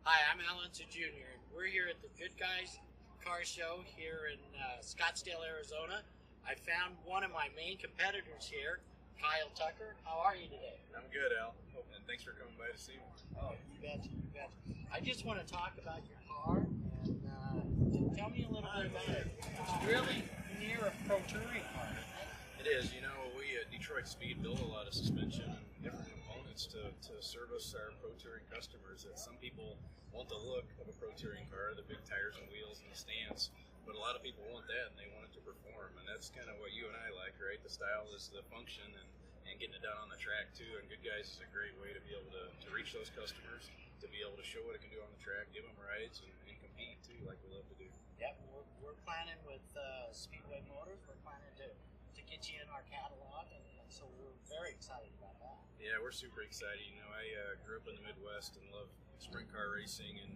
Hi, I'm Unser Jr. and we're here at the Goodguys car show here in Scottsdale, Arizona. I found one of my main competitors here, Kyle Tucker. How are you today? I'm good, Al, and thanks for coming by to see me. Oh, you betcha, you betcha. I just want to talk about your car and tell me a little bit about it. It's really near a pro touring car, isn't it? It is. You know, we at Detroit Speed build a lot of suspension and different components to service our pro touring customers. That some people want the look of a pro touring car, the big tires and wheels and the stance, but a lot of people want that and they want it to perform, and that's kind of what you and I like, right? The style is the function and getting it done on the track too. And Goodguys is a great way to be able to reach those customers, to be able to show what it can do on the track, give them rides, and compete too, like we love to do. Yep, we're planning with Speedway Motors. We're planning to get you in our catalog, and so we're very excited about that. Yeah, we're super excited. You know, I grew up in the Midwest and love sprint car racing, and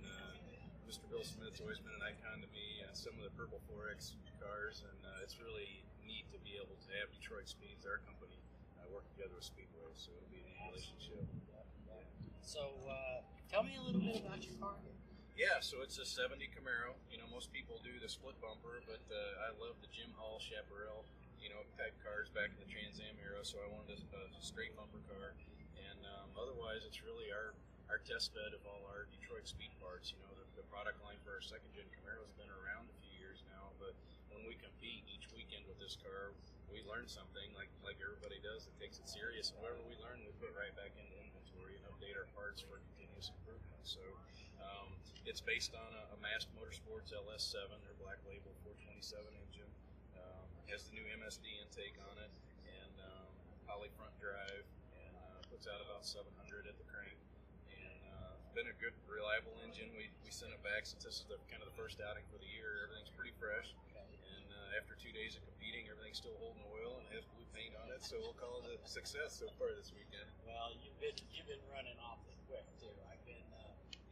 Mr. Bill Smith's always been an icon to me. Some of the Purple 4X cars, and it's really neat to be able to have Detroit Speeds, our company, work together with Speedway, so it'll be a neat relationship. Yeah. So tell me a little bit about your car here. Yeah, so it's a 70 Camaro. You know, most people do the split bumper, but I love the Jim Hall Chaparral, you know, type cars back in the Trans Am era, so I wanted a straight bumper car. And otherwise, it's really our test bed of all our Detroit Speed parts. You know, the product line for our second gen Camaro has been around a few years now, but when we compete each weekend with this car, we learn something, like everybody does, that takes it serious, and whatever we learn, we put right back into inventory and update our parts for continuous improvement. So it's based on a Massed Motorsports LS7, their black label 427 engine. Has the new MSD intake on it, and poly front drive, and puts out about 700 at the crank. And it's been a good, reliable engine. We sent it back since this is kind of the first outing for the year. Everything's pretty fresh. And after 2 days of competing, everything's still holding oil and has blue paint on it. So we'll call it a success so far this weekend. Well, you've been running awfully quick too. I've been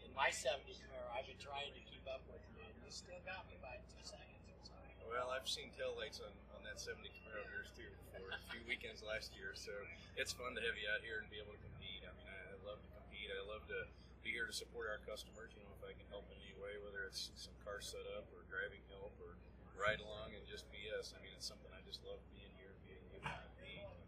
in my 70 Camaro. I've been trying to keep up with you, and you still got me by 2 seconds or something. Well, I've seen taillights on that 70 Camaro of yours too before, a few weekends last year. So it's fun to have you out here and be able to compete. I mean, I love to compete. I love to be here to support our customers. You know, if I can help in any way, whether it's some car setup or driving help or ride along and just BS. I mean, it's something I just love being here and being able to compete. And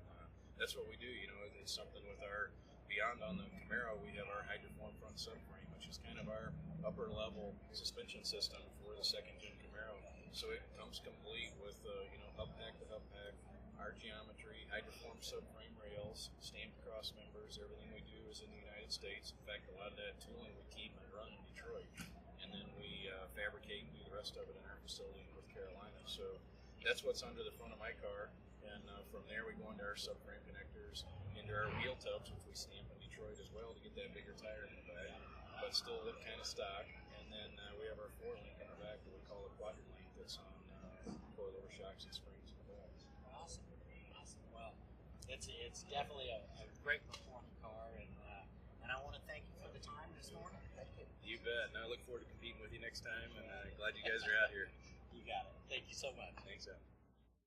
that's what we do. You know, it's something with our, beyond on the Camaro, we have our hydroform front subframe, which is kind of our upper level suspension system for the second gen Camaro. So it comes complete with, you know, hub pack to hub pack, our geometry, hydroform subframe rails, stamped cross members. Everything we do is in the United States. In fact, a lot of that tooling we keep and run in Detroit. And then we fabricate and do the rest of it in our facility in North Carolina. So that's what's under the front of my car. And from there we go into our subframe connectors, into our wheel tubs, which we stamp in Detroit as well to get that bigger tire in the back, but still look kind of stock. And then we have our 4-link in the back that we call a quadrillink that's on coilover shocks and springs in the back. Awesome. Well, it's definitely a great performing car, and I want to thank you for the time this morning. Thank you. You bet. And I look forward to competing with you next time, and glad you guys are out here. You got it. Thank you so much. Thanks, Al.